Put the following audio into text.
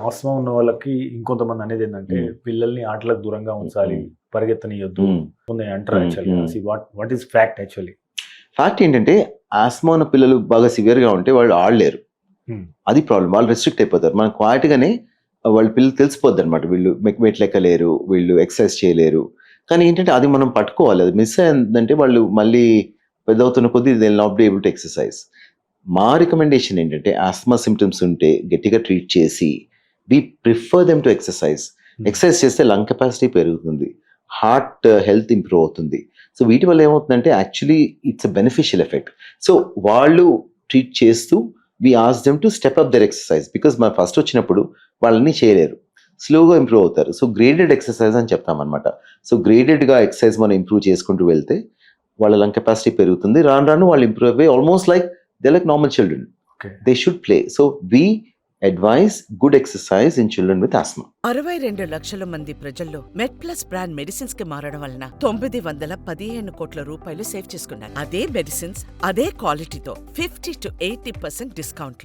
ఆస్మా ఉన్న వాళ్ళకి ఇంకొంతమంది అనేది ఏంటంటే పిల్లల్ని ఆటలకు దూరంగా ఉంచాలి, పరిగెత్తనీయొద్దు అంటారు. Actually what is fact? Actually fact ఏంటంటే ఆస్మా ఉన్న పిల్లలు బాగా సివియర్గా ఉంటే వాళ్ళు ఆడలేరు, అది ప్రాబ్లం. వాళ్ళు రెస్ట్రిక్ట్ అయిపోతారు. మనం క్వాయిట్గానే వాళ్ళ పిల్లలు తెలిసిపోద్ది అనమాట, వీళ్ళు మెట్లు ఎక్కలేరు, వీళ్ళు ఎక్సర్సైజ్ చేయలేరు. కానీ ఏంటంటే అది మనం పట్టుకోవాలి. అది మిస్ అయిందంటే వాళ్ళు మళ్ళీ పెద్దవుతున్న కొద్దీ they will not be able to exercise. మా రికమెండేషన్ ఏంటంటే ఆస్మా సిమ్టమ్స్ ఉంటే గట్టిగా ట్రీట్ చేసి we prefer them to exercise. Exercise చేస్తే లంగ్ కెపాసిటీ పెరుగుతుంది, హార్ట్ హెల్త్ ఇంప్రూవ్ అవుతుంది. సో వీటి వల్ల ఏమవుతుందంటే actually it's a beneficial effect. So వాళ్ళు ట్రీట్ చేస్తూ we ask them to step up their exercise. Because మనం ఫస్ట్ వచ్చినప్పుడు వాళ్ళని చేయలేరు, స్లోగా ఇంప్రూవ్ అవుతారు. సో గ్రేడెడ్ ఎక్సర్సైజ్ అని చెప్తామన్నమాట. సో గ్రేడెడ్గా ఎక్సర్సైజ్ మనం ఇంప్రూవ్ చేసుకుంటూ వెళ్తే వాళ్ళ లంగ్ కెపాసిటీ పెరుగుతుంది. రాను రాను వాళ్ళు ఇంప్రూవ్ అయిపోయి almost like they like normal children. They should play. So we advise good exercise in children with asthma. 62 లక్షల మంది ప్రజల్లో మెడ్ ప్లస్ బ్రాండ్ మెడిసిన్స్ కి మారడం వలన 915 కోట్ల రూపాయలు సేవ్ చేసుకున్నారు. అదే మెడిసిన్స్ అదే క్వాలిటీతో 50 to 80% డిస్కౌంట్లు.